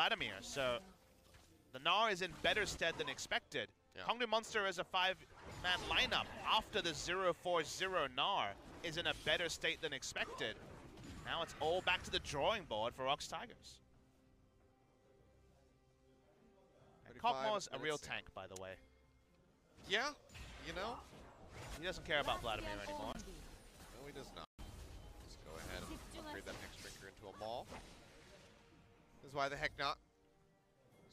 Vladimir, so the Gnar is in better stead than expected. Yeah. Kongdu Monster as a 5-man lineup after the 0-4-0 Gnar is in a better state than expected. Now it's all back to the drawing board for ROX Tigers. Kog'Maw's a real tank, by the way. Yeah, you know. He doesn't care about Vladimir anymore. No, he does not. Let's go ahead and upgrade that next drinker into a maul. This is why the heck not.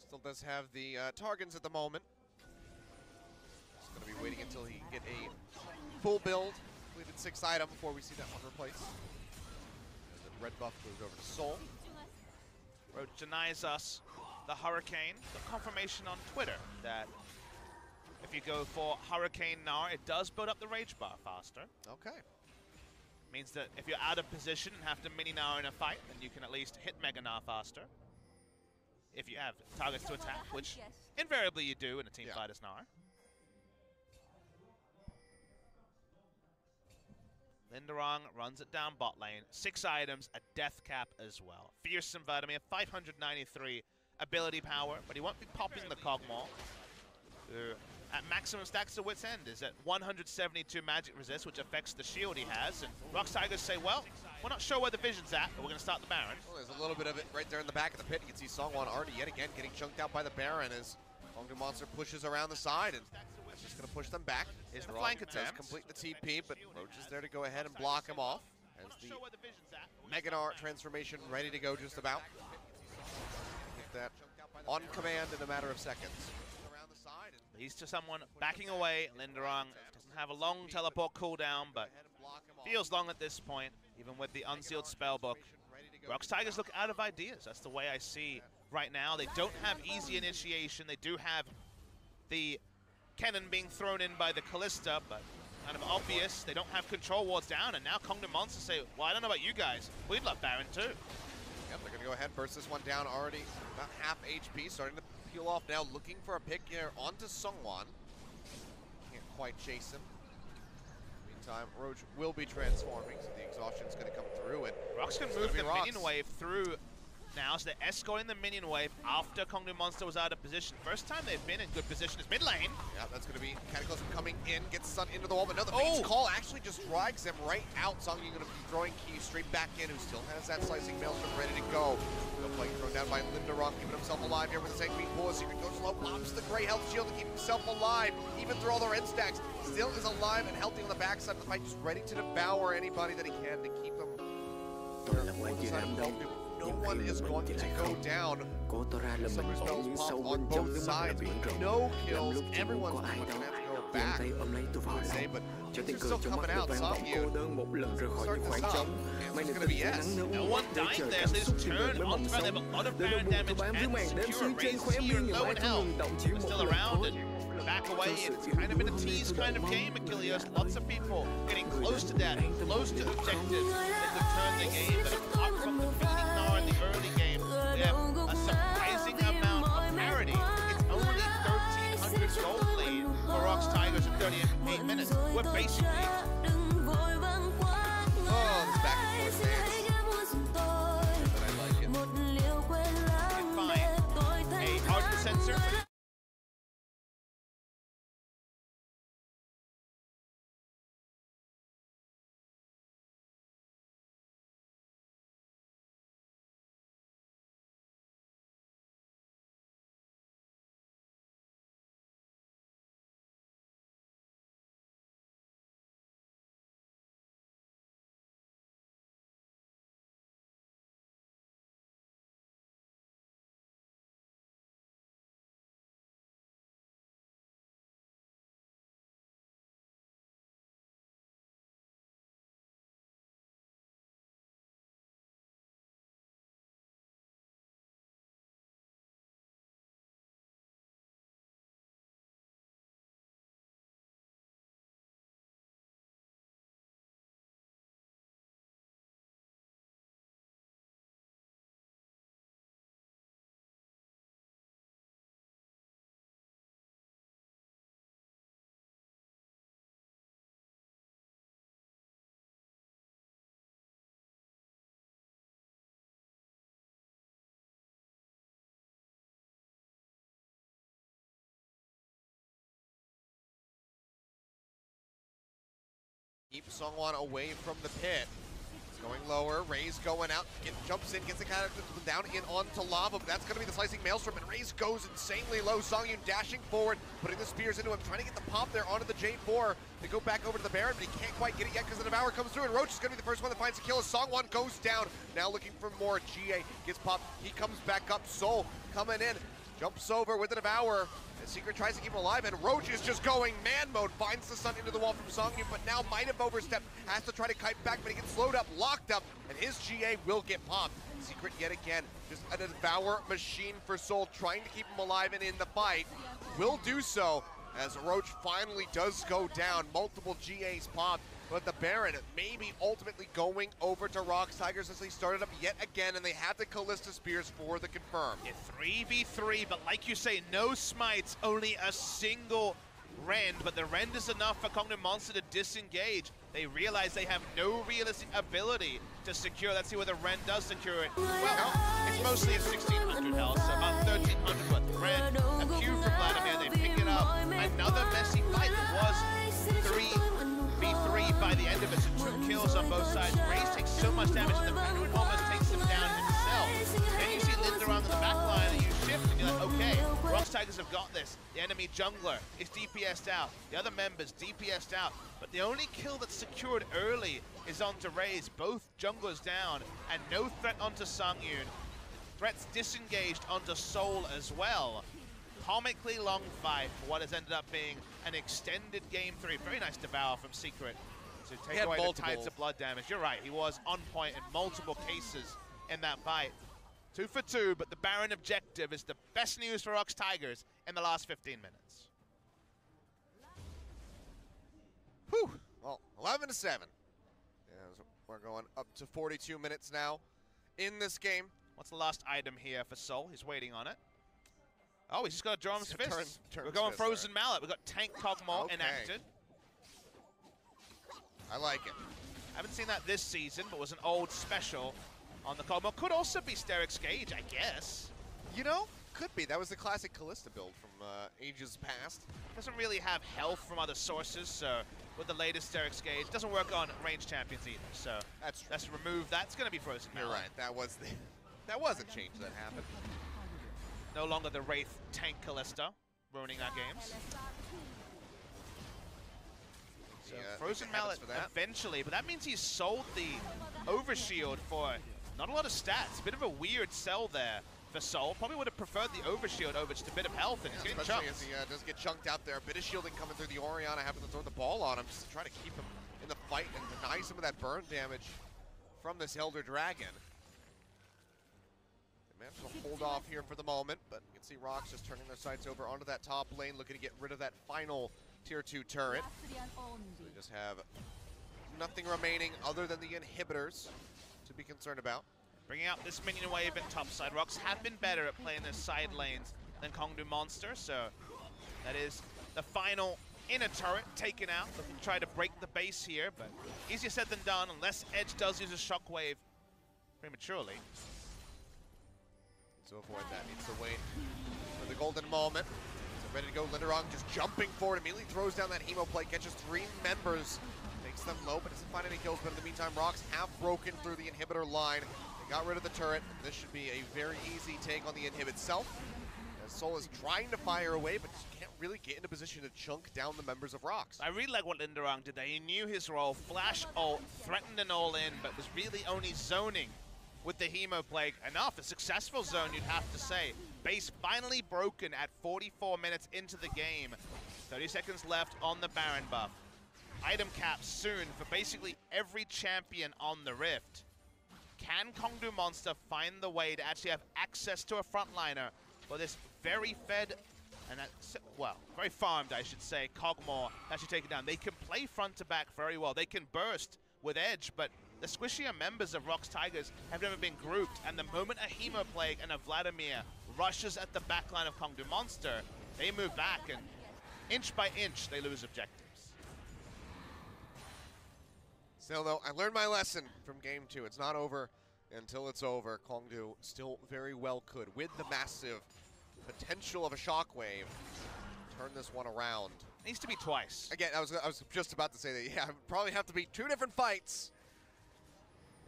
Still does have the Targans at the moment. Just going to be waiting until he can get a full build, completed 6th item before we see that one replaced. And the red buff goes over to Soul. Roach denies us the Hurricane. The confirmation on Twitter that if you go for Hurricane Gnar, it does build up the Rage Bar faster. Okay. Means that if you're out of position and have to mini Gnar in a fight, then you can at least hit Mega Gnar faster. If you have targets to attack, which invariably you do in a team fight as Gnar. Linderong runs it down bot lane. 6 items, a death cap as well. Fearsome Vladimir, 593 ability power, but he won't be popping the Kog'Maw. At maximum stacks to Wit's End is at 172 magic resist, which affects the shield he has. And ROX Tigers say, well, we're not sure where the vision's at, but we're going to start the Baron. Well, there's a little bit of it right there in the back of the pit. You can see Songwon already yet again getting chunked out by the Baron as Kongdu Monster pushes around the side, and that's just going to push them back. Is the ROX flank does attempt. complete the TP, but Roach is there to go ahead and block him off. As the Mega Gnar transformation ready to go just about. Get that on command in a matter of seconds. Leads to someone backing away. Linderong doesn't have a long teleport cooldown, but feels long at this point, even with the unsealed spellbook. ROX Tigers look out of ideas. That's the way I see right now. They don't have easy initiation. They do have the cannon being thrown in by the Callista, but kind of obvious. They don't have control wards down, and now Kongdu Monster say, well, I don't know about you guys. We'd love Baron too. Yep, they're going to go ahead and burst this one down already. About half HP, starting to peel off now, looking for a pick here onto Sungwon. Can't quite chase him. Meantime, Roach will be transforming, so the exhaustion's going to come through. And ROX can move the minion wave through now, so they're escorting the minion wave after Kongdu Monster was out of position. First time they've been in good position is mid lane. Yeah, that's going to be Cataclysm coming in, gets Sun into the wall, but no, the Fate's Call actually just drags him right out. Songyun going to be throwing Key straight back in, who still has that Slicing Maelstrom ready to go. No play thrown down by Linderong, keeping himself alive here with his Angry Pull. Secret goes low, pops the Grey Health Shield to keep himself alive, even through all the red stacks. Still is alive and healthy on the backside of the fight, just ready to devour anybody that he can to keep them. No one is going to go down. Summer spells pop on both sides. No kills. Everyone's going to have to go back. I would say, but they're still coming out. Songyun starting to stop. And it's going to be yes. No one dying there, so they just turn onto Baron. They have a lot of Baron damage and secure raise here, low in health. But still around and back away. It's kind of been a tease kind of game, Achilles. Lots of people getting close to that, close to objectives that could turn the game. But apart from the beating Gnar in the early game, we have a surprising amount of parity. It's only 1,300 gold lead for ROX Tigers in 38 minutes. We're basically Keep Songwon away from the pit. Going lower, Ray's going out, jumps in, gets the kind of down in onto lava, but that's going to be the slicing maelstrom, and Ray's goes insanely low. Songyun dashing forward, putting the spears into him, trying to get the pop there onto the J4. They go back over to the Baron, but he can't quite get it yet because the Devour comes through, and Roach is going to be the first one that finds the kill as Songwon goes down. Now looking for more. GA gets popped, he comes back up, Soul coming in, jumps over with the Devour. And Secret tries to keep him alive, and Roach is just going man mode, finds the stun into the wall from Songyun, but now might have overstepped, has to try to kite back, but he gets slowed up, locked up, and his GA will get popped. Secret yet again, just a Devour machine for Soul, trying to keep him alive and in the fight. Will do so, as Roach finally does go down, multiple GAs popped, but the Baron maybe ultimately going over to ROX Tigers as they started up yet again, and they have the Callista Spears for the confirm. Yeah, 3v3, but like you say, no smites, only a single rend, but the rend is enough for Kongdom Monster to disengage. They realize they have no realistic ability to secure. Let's see whether Rend does secure it. Well, it's mostly a 1600 health, so about 1300 worth of Rend. A Q from Vladimir, they pick it up. Another messy fight. It was 3v3 by the end of it, so 2 kills on both sides. Raze takes so much damage, and the Baron almost takes him down himself. Then you see Linda around the back line, and you shift, and you're like, okay, ROX Tigers have got this. The enemy jungler is DPS'd out. The other members DPS'd out. But the only kill that's secured early is onto Raze. Both junglers down, and no threat onto Songyun. Threats disengaged onto Soul as well. Comically long fight for what has ended up being an extended game 3. Very nice Devour from Secret to take away the tides of blood damage. You're right, he was on point in multiple cases in that fight. 2 for 2, but the Baron objective is the best news for ROX Tigers in the last 15 minutes. Whew. Well, 11-7. Yeah, so we're going up to 42 minutes now in this game. What's the last item here for Soul? He's waiting on it. Oh, he's just got to draw his fist. We're going Frozen Mallet. We've got Tank Kog'Maw enacted. I like it. I haven't seen that this season, but was an old special on the Kog'Maw. Could also be Steric's Gage, I guess. You know, could be. That was the classic Callista build from ages past. Doesn't really have health from other sources, so with the latest Steric's Gage, doesn't work on range champions either. So let's remove that. It's going to be Frozen Mallet. You're right. That was a change that happened. No longer the Wraith tank Callista, ruining our games. So Frozen Mallet eventually, but that means he's sold the Overshield for not a lot of stats. A bit of a weird sell there for Soul. Probably would have preferred the Overshield over just a bit of health, and he's getting chunked. Especially as he does get chunked out there. A bit of shielding coming through the Orianna, having to throw the ball on him just to try to keep him in the fight and deny some of that burn damage from this Elder Dragon. Managed to hold off here for the moment, but you can see ROX just turning their sights over onto that top lane, looking to get rid of that final tier 2 turret. So they just have nothing remaining other than the inhibitors to be concerned about. Bringing out this minion wave in topside. ROX have been better at playing their side lanes than Kongdom Monster, so that is the final inner turret taken out. Looking to try to break the base here, but easier said than done unless Edge does use a shockwave prematurely. To avoid that, needs to wait for the golden moment. So ready to go, Linderong just jumping forward, immediately throws down that Hemo plate, catches 3 members, takes them low, but doesn't find any kills. But in the meantime, ROX have broken through the inhibitor line. They got rid of the turret. This should be a very easy take on the inhib itself, as Soul is trying to fire away, but just can't really get into position to chunk down the members of ROX. I really like what Linderong did there. He knew his role, flash ult, threatened an all-in, but was really only zoning with the Hemo Plague. Enough, a successful zone, you'd have to say. Base finally broken at 44 minutes into the game. 30 seconds left on the Baron buff. Item caps soon for basically every champion on the Rift. Can Kongdom Monster find the way to actually have access to a frontliner for this very fed, and well, very farmed, I should say, Kog'Maw actually take it down? They can play front to back very well. They can burst with Edge, but the squishier members of ROX Tigers have never been grouped, and the moment a Hemo Plague and a Vladimir rushes at the backline of Kongdom Monster, they move back, and inch by inch, they lose objectives. Still, though, I learned my lesson from Game 2. It's not over until it's over. Kongdu still very well could, with the massive potential of a shockwave, turn this one around. Needs to be twice. Again, I was just about to say that, yeah, probably have to be 2 different fights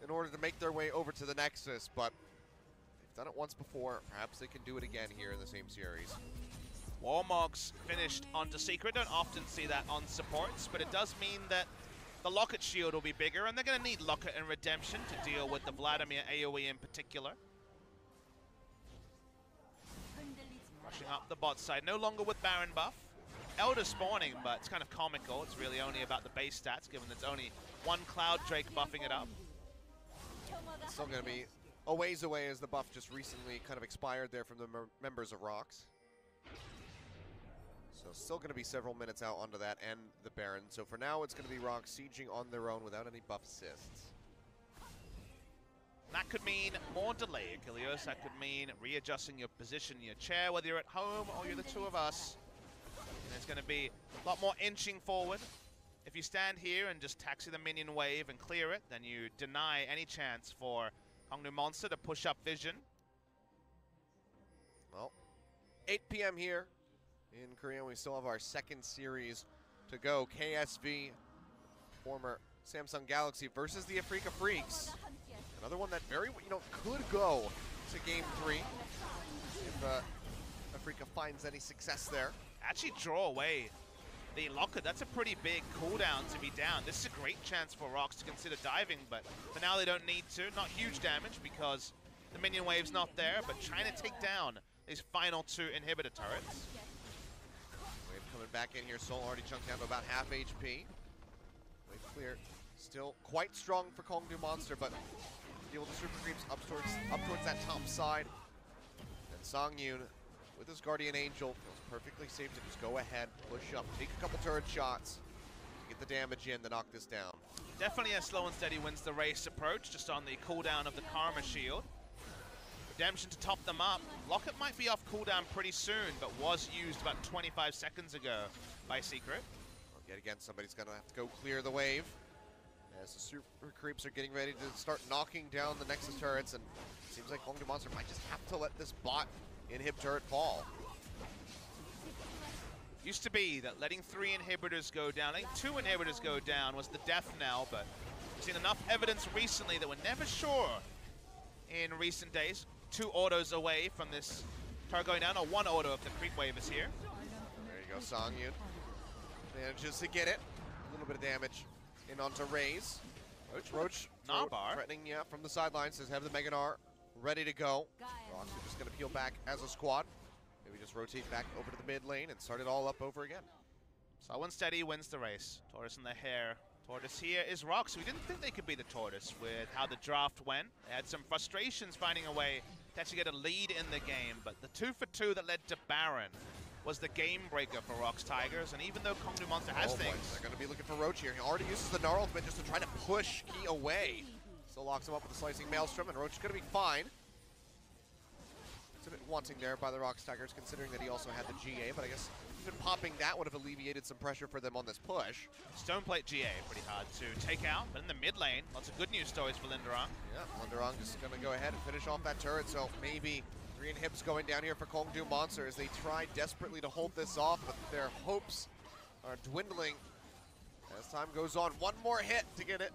in order to make their way over to the Nexus, but they've done it once before. Perhaps they can do it again here in the same series. Warmogs finished onto Secret. Don't often see that on supports, but it does mean that the Locket shield will be bigger, and they're going to need Locket and Redemption to deal with the Vladimir AoE in particular. Rushing up the bot side, no longer with Baron buff. Elder spawning, but it's kind of comical. It's really only about the base stats, given there's only one Cloud Drake buffing it up. It's still going to be a ways away as the buff just recently kind of expired there from the members of ROX. So still going to be several minutes out onto that and the Baron. So for now, it's going to be ROX sieging on their own without any buff assists. That could mean more delay, Achilles. That could mean readjusting your position in your chair, whether you're at home or you're the two of us. And there's going to be a lot more inching forward. If you stand here and just taxi the minion wave and clear it, then you deny any chance for Kongnu Monster to push up vision. Well, 8 p.m. here in Korea. We still have our second series to go. KSV, former Samsung Galaxy versus the Afrika Freaks. Another one that very, could go to game 3 if Afrika finds any success there. Actually draw away the Locket. That's a pretty big cooldown to be down. This is a great chance for ROX to consider diving, but for now they don't need to. Not huge damage because the minion wave's not there, but trying to take down these final 2 inhibitor turrets. Wave coming back in here. Soul already chunked down to about half HP. Wave clear. Still quite strong for Kongnu Monster, but deal with the super creeps up towards that top side. And Songyun, with his Guardian Angel, feels perfectly safe to just go ahead, push up, take a couple turret shots, get the damage in to knock this down. Definitely a slow and steady wins the race approach, just on the cooldown of the Karma Shield. Redemption to top them up. Locket might be off cooldown pretty soon, but was used about 25 seconds ago by Secret. Well, yet again, somebody's going to have to go clear the wave as the super creeps are getting ready to start knocking down the Nexus turrets, and it seems like Kongnu Monster might just have to let this bot inhib turret fall. Used to be that letting 3 inhibitors go down, letting 2 inhibitors go down was the death knell, but we've seen enough evidence recently that we're never sure in recent days. 2 autos away from this turret going down, or 1 auto if the creep wave is here. There you go, Songyun manages to get it. A little bit of damage in onto Raze. Roach threatening, yeah, from the sidelines, says have the Mega Gnar ready to go. ROX are just going to peel back as a squad. Maybe just rotate back over to the mid lane and start it all up over again. Slow and steady wins the race. Tortoise in the hair. Tortoise here is ROX. We didn't think they could be the Tortoise with how the draft went. They had some frustrations finding a way to actually get a lead in the game, but the 2 for 2 that led to Baron was the game breaker for ROX Tigers, and even though Kongnu Monster has things... They're going to be looking for Roach here. He already uses the Gnar ultimate just to try to push Key away. Still locks him up with a slicing Maelstrom, and Roach is going to be fine. It's a bit wanting there by the ROX Tigers, considering that he also had the GA, but I guess even popping that would have alleviated some pressure for them on this push. Stoneplate GA, pretty hard to take out, but in the mid lane, lots of good news stories for Linderong. Yeah, Linderong just going to go ahead and finish off that turret, so maybe 3 inhibs going down here for Kongnu Monster as they try desperately to hold this off, but their hopes are dwindling as time goes on. 1 more hit to get it.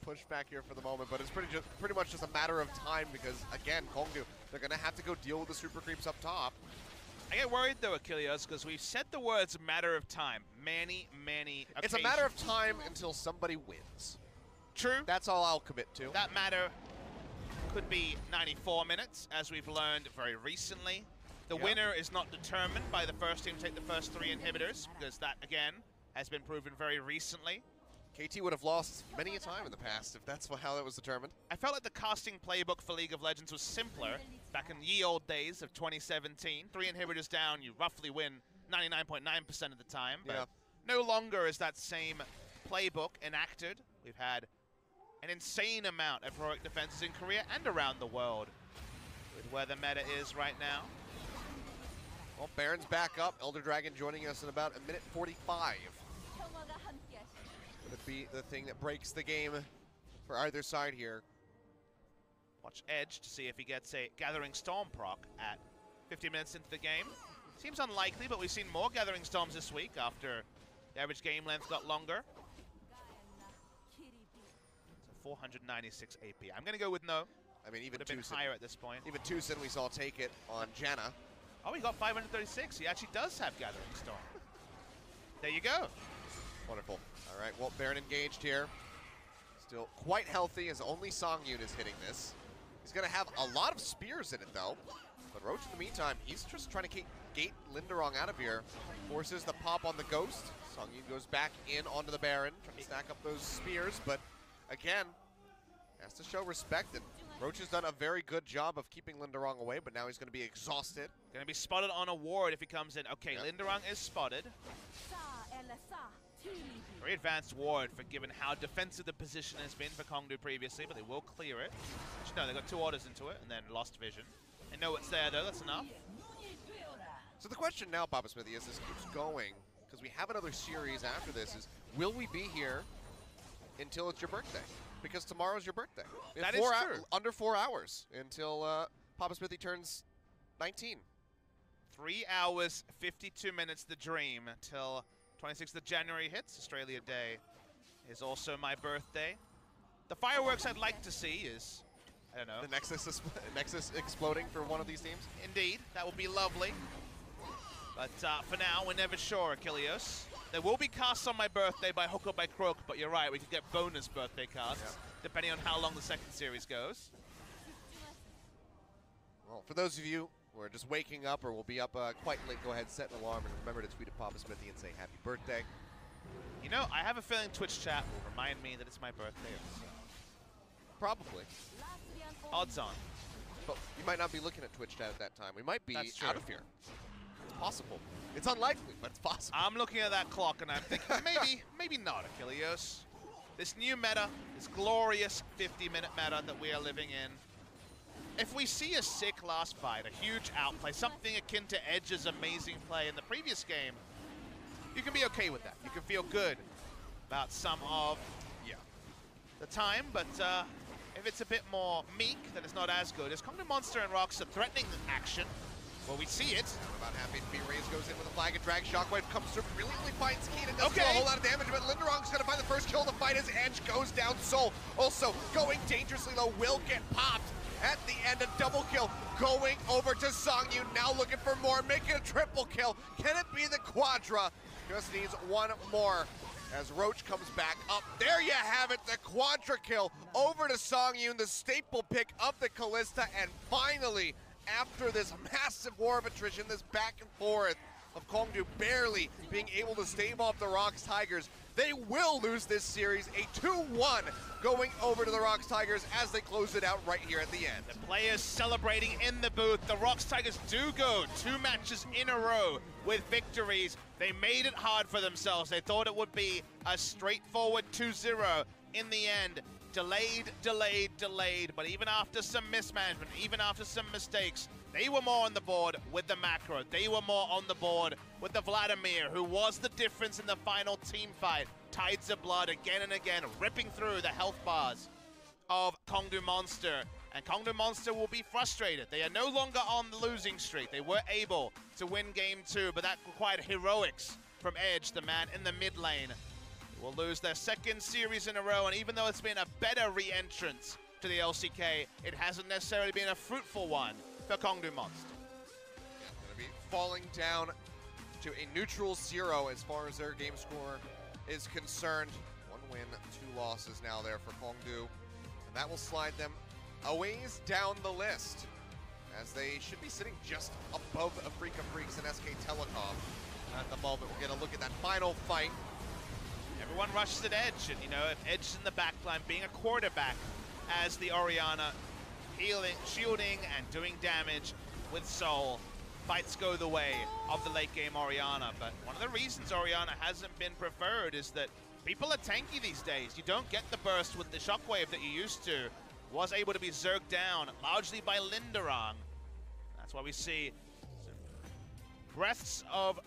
Push back here for the moment, but it's pretty much just a matter of time because, again, Kongnu, they're going to have to go deal with the super creeps up top. I get worried, though, Achilles, because we've said the words matter of time many occasions. It's a matter of time until somebody wins. True. That's all I'll commit to. That matter could be 94 minutes, as we've learned very recently. The winner is not determined by the first team to take the first 3 inhibitors, because that, again, has been proven very recently. KT would have lost many a time in the past if that's how that was determined. I felt like the casting playbook for League of Legends was simpler back in ye old days of 2017. 3 inhibitors down, you roughly win 99.9% of the time. But no longer is that same playbook enacted. We've had an insane amount of heroic defenses in Korea and around the world with where the meta is right now. Well, Baron's back up. Elder Dragon joining us in about 1:45. Would it be the thing that breaks the game for either side here? Watch Edge to see if he gets a Gathering Storm proc at 50 minutes into the game. Seems unlikely, but we've seen more Gathering Storms this week after the average game length got longer. So 496 AP. I'm going to go with no. I mean, even would have been higher at this point. Even Tucson, we saw take it on Janna. Oh, he got 536. He actually does have Gathering Storm. There you go. Wonderful. All right, well, Baron engaged here. Still quite healthy, as only Songyun is hitting this. He's going to have a lot of spears in it, though. But Roach, in the meantime, he's just trying to gate Linderong out of here. Forces the pop on the Ghost. Songyun goes back in onto the Baron, trying to stack up those spears. But again, has to show respect. And Roach has done a very good job of keeping Linderong away, but now he's going to be exhausted. Going to be spotted on a ward if he comes in. Okay, yep. Linderong is spotted. Very advanced ward for given how defensive the position has been for Kongdu previously, but they will clear it. Actually, no, they got 2 orders into it and then lost vision. They know it's there though, that's enough. So the question now, Papa Smithy, as this keeps going, because we have another series after this, is will we be here until it's your birthday? Because tomorrow's your birthday. That is true. Under 4 hours until Papa Smithy turns 19. 3 hours, 52 minutes, the dream, till 26th of January hits. Australia Day is also my birthday. The fireworks I'd like to see is, I don't know. The Nexus exploding for one of these teams? Indeed, that would be lovely. But for now, we're never sure, Achilleos. There will be casts on my birthday by hook or by crook, but you're right, we could get bonus birthday casts, depending on how long the second series goes. Well, for those of you who are just waking up or will be up quite late, go ahead, set an alarm, and remember to tweet at Papa Smithy and say happy birthday. You know, I have a feeling Twitch chat will remind me that it's my birthday. Probably. Odds on. But you might not be looking at Twitch chat at that time. We might be out of here. It's possible. It's unlikely, but it's possible. I'm looking at that clock and I'm thinking, maybe not, Achilleos. This new meta, this glorious 50-minute meta that we are living in, if we see a sick last fight, a huge outplay, something akin to Edge's amazing play in the previous game, you can be okay with that. You can feel good about some of the time, but if it's a bit more meek, then it's not as good. As Kongdu Monster and ROX are threatening action, well, we see it. I'm about happy to be raised, goes in with a flag and drag. Shockwave comes through, brilliantly finds Keaton, doesn't do a whole lot of damage, but Linderong's going to find the first kill of the fight as Edge goes down. Soul also going dangerously though, will get popped at the end. A double kill going over to Songyun, now looking for more, making a triple kill. Can it be the Quadra? Just needs one more as Roach comes back up. There you have it, the Quadra kill over to Songyun, the staple pick of the Kalista, and finally, after this massive war of attrition, this back and forth of Kongdu barely being able to stave off the ROX Tigers, they will lose this series, a 2-1 going over to the ROX Tigers as they close it out right here at the end. The players celebrating in the booth. The ROX Tigers do go 2 matches in a row with victories. They made it hard for themselves. They thought it would be a straightforward 2-0. In the end, delayed, but even after some mismanagement, even after some mistakes, they were more on the board with the macro. They were more on the board with the Vladimir, who was the difference in the final team fight. Tides of blood again and again, ripping through the health bars of Kongdu Monster. And Kongdu Monster will be frustrated. They are no longer on the losing streak. They were able to win game 2, but that required heroics from Edge, the man in the mid lane. Will lose their second series in a row, and even though it's been a better re-entrance to the LCK, it hasn't necessarily been a fruitful one for Kongdu Monster. Yeah, going to be falling down to a neutral 0 as far as their game score is concerned. 1 win, 2 losses now there for Kongdu, and that will slide them a ways down the list, as they should be sitting just above Afrika Freaks and SK Telecom at the moment. We'll get a look at that final fight. Everyone rushes at Edge, and you know, if Edge is in the backline, being a quarterback as the Orianna, healing, shielding, and doing damage with Soul, fights go the way of the late game Orianna. But one of the reasons Orianna hasn't been preferred is that people are tanky these days. You don't get the burst with the Shockwave that you used to. Was able to be zerged down largely by Linderong. That's why we see some breaths of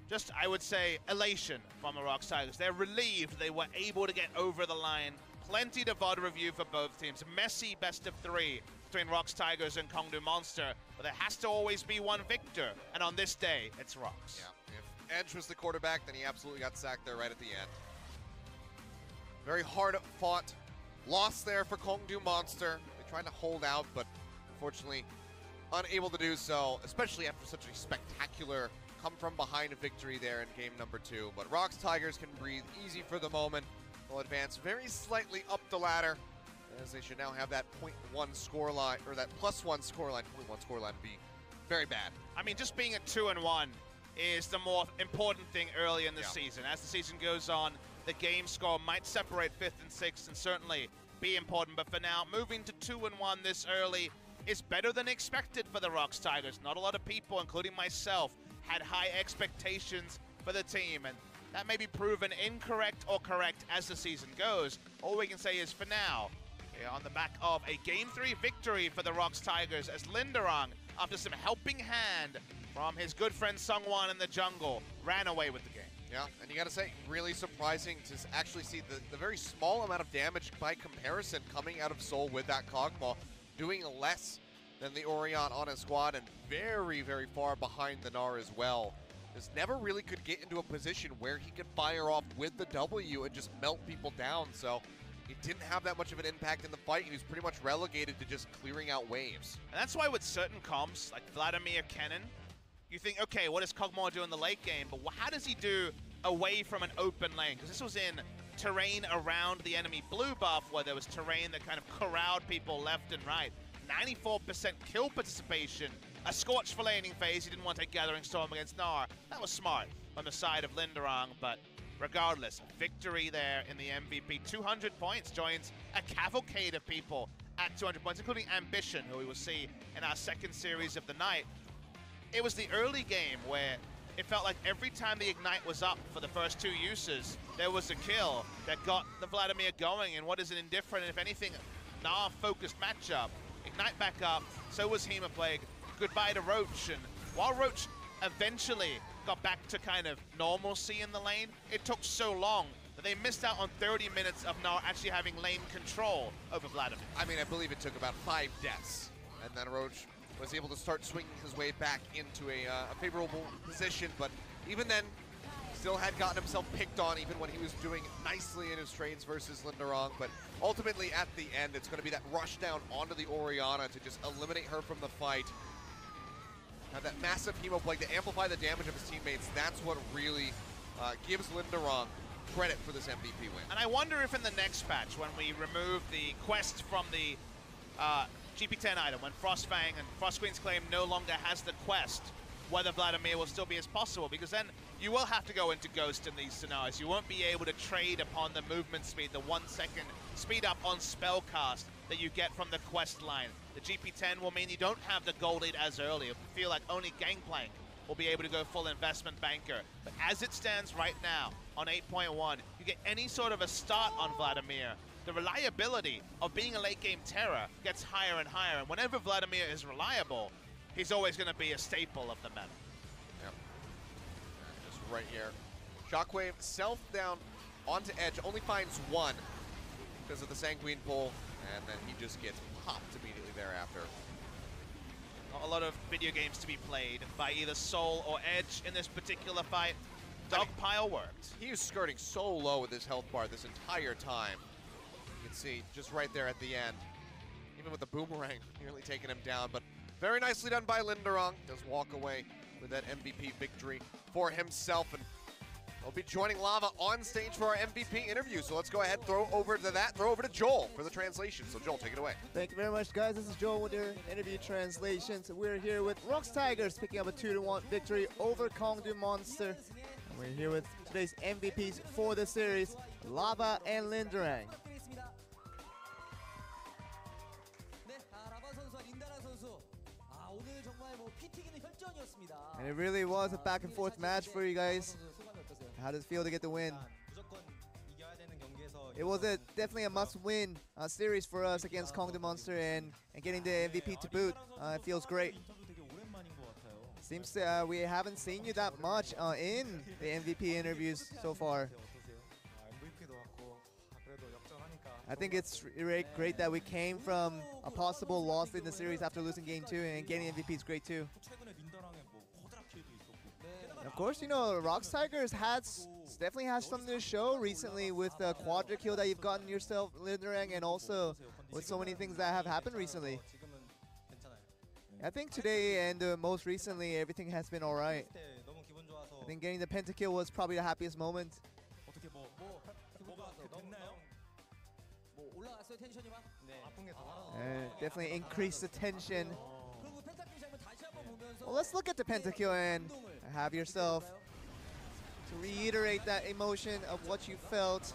just, I would say, elation from the ROX Tigers. They're relieved they were able to get over the line. Plenty to VOD review for both teams. Messy best of 3 between ROX Tigers and Kongdu Monster, but there has to always be one victor, and on this day, it's ROX. Yeah, if Edge was the quarterback, then he absolutely got sacked there right at the end. Very hard fought loss there for Kongdu Monster. They tried to hold out, but unfortunately unable to do so, especially after such a spectacular come-from-behind victory there in game number 2. But ROX Tigers can breathe easy for the moment. They'll advance very slightly up the ladder, as they should now have that +1 scoreline, or that +1 scoreline. +1 scoreline would be very bad. I mean, just being at 2-1 is the more important thing early in the season. As the season goes on, the game score might separate 5th and 6th and certainly be important. But for now, moving to 2-1 this early is better than expected for the ROX Tigers. Not a lot of people, including myself, had high expectations for the team, and that may be proven incorrect or correct as the season goes. All we can say is for now, we are on the back of a Game 3 victory for the ROX Tigers as Linderong, after some helping hand from his good friend Sungwon in the jungle, ran away with the game. Yeah, and you gotta say, really surprising to actually see the very small amount of damage by comparison coming out of Seoul with that Kog'Maw, doing less than the Orion on his squad, and very, very far behind the Gnar as well. Just never really could get into a position where he could fire off with the W and just melt people down, so he didn't have that much of an impact in the fight. He was pretty much relegated to just clearing out waves. And that's why with certain comps, like Vladimir Kennen, you think, okay, what does Kog'Maw do in the late game? But how does he do away from an open lane? Because this was in terrain around the enemy blue buff, where there was terrain that kind of corralled people left and right. 94% kill participation. A Scorch for laning phase. He didn't want to take Gathering Storm against Gnar. That was smart on the side of Linderong, but regardless, victory there in the MVP. 200 points, joins a cavalcade of people at 200 points, including Ambition, who we will see in our second series of the night. It was the early game where it felt like every time the Ignite was up for the first 2 uses, there was a kill that got the Vladimir going, and what is an indifferent, and if anything, Gnar-focused matchup. Ignite back up, so was Hemoplague. Goodbye to Roach, and while Roach eventually got back to kind of normalcy in the lane, it took so long that they missed out on 30 minutes of Gnar actually having lane control over Vladimir. I mean, I believe it took about 5 deaths, and then Roach was able to start swinging his way back into a favorable position, but even then, still had gotten himself picked on even when he was doing nicely in his trades versus Linderong. But ultimately, at the end, it's going to be that rush down onto the Orianna to just eliminate her from the fight. Now, that massive Hemoplague to amplify the damage of his teammates, that's what really gives Linderong credit for this MVP win. And I wonder if in the next patch, when we remove the quest from the GP10 item, when Frostfang and Frost Queen's Claim no longer has the quest, whether Vladimir will still be as possible, because then you will have to go into Ghost in these scenarios. You won't be able to trade upon the movement speed, the 1 second speed up on spellcast that you get from the quest line. The GP10 will mean you don't have the gold lead as early. It'll feel like only Gangplank will be able to go full investment banker. But as it stands right now on 8.1, you get any sort of a start on Vladimir, the reliability of being a late game terror gets higher and higher. And whenever Vladimir is reliable, he's always going to be a staple of the meta. Yep. Just right here. Shockwave self down onto Edge, only finds 1 because of the Sanguine pull, and then he just gets popped immediately thereafter. Not a lot of video games to be played by either Soul or Edge in this particular fight. Dogpile worked. He was skirting so low with his health bar this entire time. You can see just right there at the end, even with the boomerang nearly taking him down, but very nicely done by Linderong. Does walk away with that MVP victory for himself, and we'll be joining Lava on stage for our MVP interview. So let's go ahead, throw over to Joel for the translation. So Joel, take it away. Thank you very much, guys. This is Joel with your interview translation. So we're here with ROX Tigers picking up a 2-1 victory over Kongdu Monster. And we're here with today's MVPs for the series, Lava and Linderong. And it really was a back and forth match for you guys. How does it feel to get the win? It was definitely a must-win series for us against Kongdu Monster, and getting the MVP to boot. It feels great. Seems we haven't seen you that much in the MVP interviews so far. I think it's great that we came from a possible loss in the series after losing game 2, and getting MVP is great too. And of course, you know, ROX Tigers definitely has something to show recently with the quadra kill that you've gotten yourself, Linderang, and also with so many things that have happened recently. I think today and most recently, everything has been alright. I think getting the pentakill was probably the happiest moment. Definitely increased the tension. Well, let's look at the pentakill and have yourself to reiterate that emotion of what you felt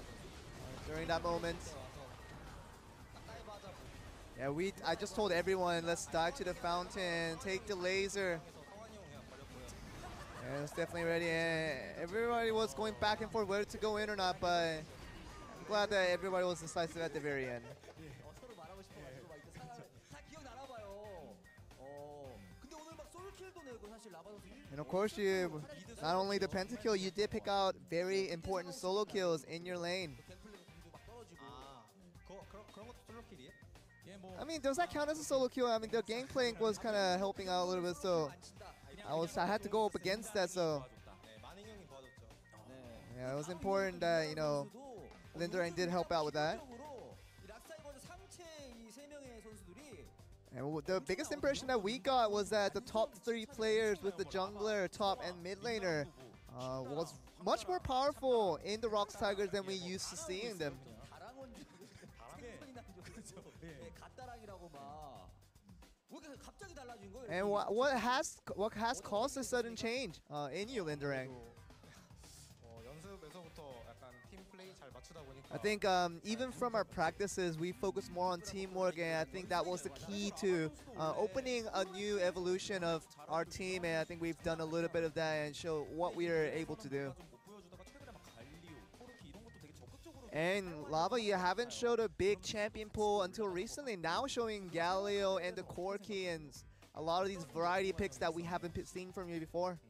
during that moment. Yeah, I just told everyone, let's dive to the fountain, take the laser. And it's definitely ready. And everybody was going back and forth whether to go in or not, but I'm glad that everybody was decisive at the very end. And of course, you not only the pentakill, you did pick out very important solo kills in your lane. I mean, does that count as a solo kill? I mean, the gameplay was kind of helping out a little bit, so I had to go up against that. So yeah, it was important that, you know, Linderang did help out with that. And the biggest impression that we got was that the top 3 players with the jungler, top and mid laner was much more powerful in the ROX Tigers than we used to seeing them. And what has caused a sudden change in you, Linderang? I think even from our practices, we focus more on teamwork, and I think that was the key to opening a new evolution of our team, and I think we've done a little bit of that and show what we are able to do. And Lava, you haven't showed a big champion pool until recently, now showing Galileo and the Corki and a lot of these variety picks that we haven't seen from you before.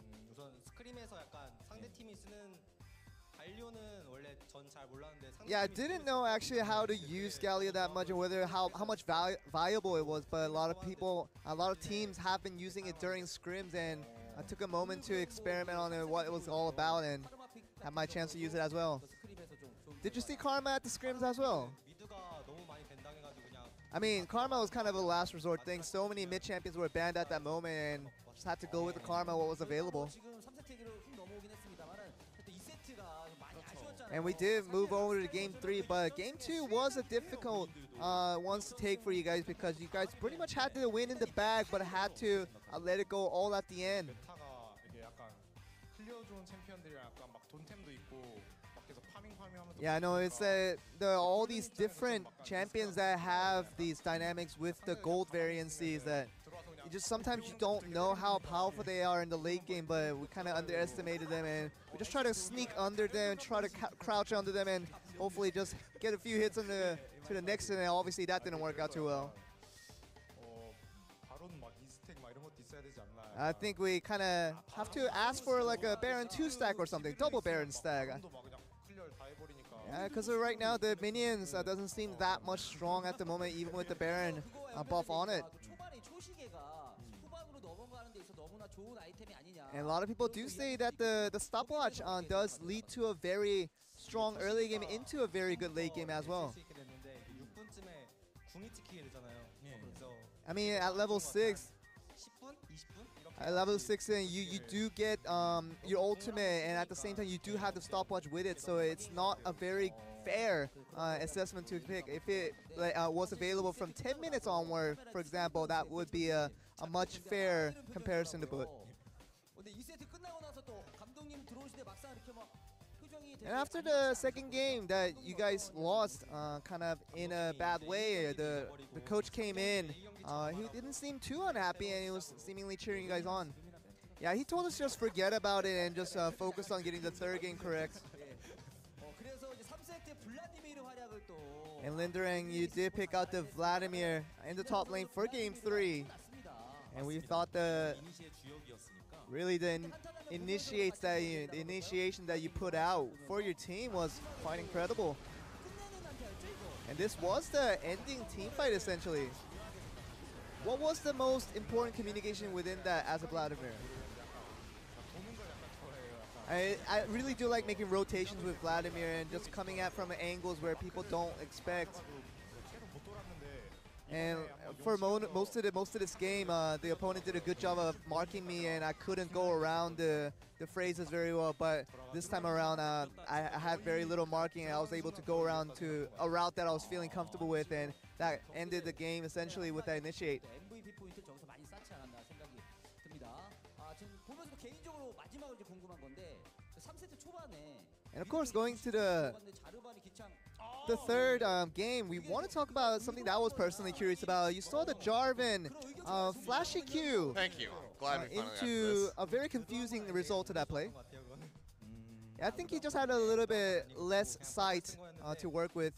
Yeah, I didn't know actually how to use Galileo that much, or whether how much viable it was, but a lot of teams have been using it during scrims, and I took a moment to experiment on it, what it was all about, and had my chance to use it as well. Did you see Karma at the scrims as well? I mean, Karma was kind of a last resort thing. So many mid champions were banned at that moment, and just had to go with the Karma, what was available. And we did move over to game 3, but game 2 was a difficult one to take for you guys, because you guys pretty much had to win in the bag, but had to let it go all at the end. Yeah, I know, it's all these different champions that have these dynamics with the gold variancies that sometimes you don't know how powerful they are in the late game, but we kind of underestimated them, and we just try to sneak under them, try to crouch under them, and hopefully just get a few hits on to the next, and obviously that didn't work out too well. I think we kind of have to ask for like a Baron 2 stack or something, double Baron stack. Yeah, because right now the minions doesn't seem that much strong at the moment, even with the Baron buff on it. And a lot of people do say that the stopwatch does lead to a very strong early game into a very good late game as well. I mean, at level 6, you do get your ultimate, and at the same time you do have the stopwatch with it, so it's not a very fair assessment to pick. If it was available from 10 minutes onward, for example, that would be a much fair comparison to put. And after the second game that you guys lost kind of in a bad way, the coach came in. He didn't seem too unhappy, and he was seemingly cheering you guys on. Yeah, he told us just forget about it and just focus on getting the third game correct. And Linderang, you did pick out the Vladimir in the top lane for game 3. And we thought really the initiation that you put out for your team was quite incredible. And this was the ending team fight, essentially. What was the most important communication within that as a Vladimir? I really do like making rotations with Vladimir and just coming at from angles where people don't expect. And for most of this game, the opponent did a good job of marking me, and I couldn't go around the phrases very well. But this time around, I had very little marking, and I was able to go around to a route that I was feeling comfortable with, and that ended the game essentially with that initiate. And of course, going to the third game, we want to talk about something that I was personally curious about. You saw the Jarvan flashy Q. Thank you. Glad we finally into a very confusing result to that play. Yeah, I think he just had a little bit less sight to work with.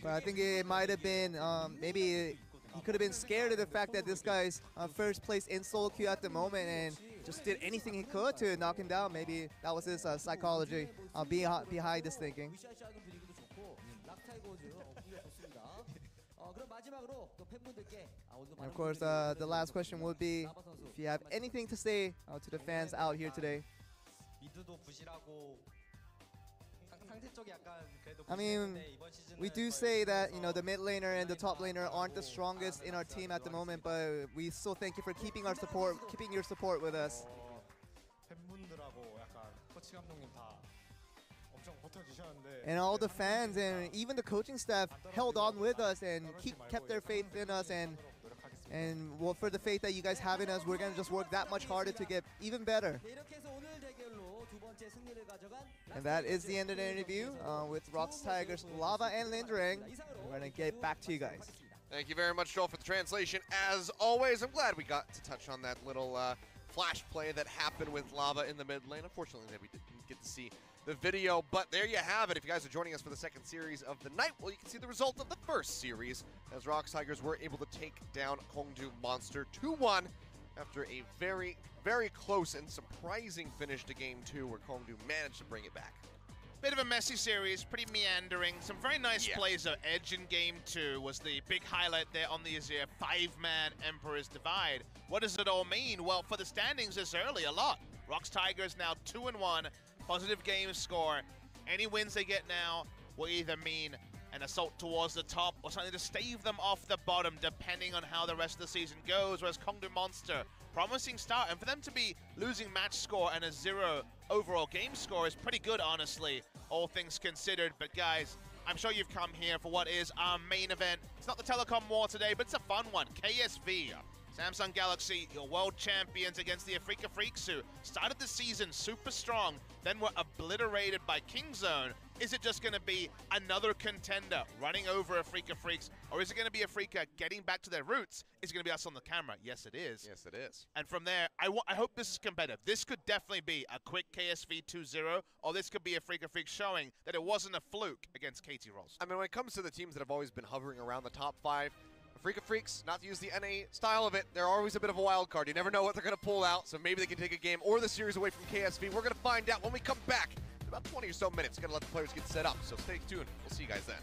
But I think it might have been, maybe he could have been scared of the fact that this guy's first place in solo queue at the moment and just did anything he could to knock him down. Maybe that was his psychology behind this thinking. And of course, the last question would be if you have anything to say to the fans out here today. I mean, we do say that, you know, the mid laner and the top laner aren't the strongest in our team at the moment, but we still thank you for keeping your support with us. And all the fans and even the coaching staff held on with us and kept their faith in us, and well, for the faith that you guys have in us, we're gonna just work that much harder to get even better. And that is the end of the interview with ROX Tigers, Lava, and Linderang. We're gonna get back to you guys. Thank you very much, Joel, for the translation. As always, I'm glad we got to touch on that little flash play that happened with Lava in the mid lane. Unfortunately, we didn't get to see the video, but there you have it. If you guys are joining us for the second series of the night, well, you can see the result of the first series as ROX Tigers were able to take down Kongdu Monster 2-1 after a very, very close and surprising finish to Game 2 where Kongdu managed to bring it back. Bit of a messy series, pretty meandering. Some very nice plays of Edge in Game 2 was the big highlight there on the Azir 5-man Emperor's Divide. What does it all mean? Well, for the standings this early, a lot. ROX Tigers now 2-1, positive game score. Any wins they get now will either mean an assault towards the top or something to stave them off the bottom, depending on how the rest of the season goes. Whereas Kongdu Monster, promising start, and for them to be losing match score and a 0 overall game score is pretty good, honestly, all things considered. But guys, I'm sure you've come here for what is our main event. It's not the telecom war today, but it's a fun one. KSV, Samsung Galaxy, your world champions against the Afrika Freaks, who started the season super strong, then were obliterated by Kingzone. Is it just going to be another contender running over Afrika Freaks, or is it going to be Afrika getting back to their roots? Is it going to be us on the camera? Yes, it is. Yes, it is. And from there, I hope this is competitive. This could definitely be a quick KSV 2-0, or this could be Afrika Freaks showing that it wasn't a fluke against KT Rolls. I mean, when it comes to the teams that have always been hovering around the top 5, Afrika Freaks, not to use the NA style of it, they're always a bit of a wild card. You never know what they're going to pull out, so maybe they can take a game or the series away from KSV. We're going to find out when we come back. In about 20 or so minutes, going to let the players get set up, so stay tuned. We'll see you guys then.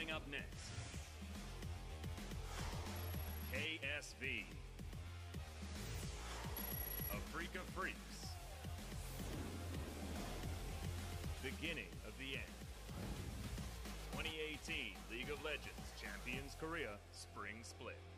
Coming up next, KSV, a freak of freaks, beginning of the end. 2018 League of Legends Champions Korea Spring Split.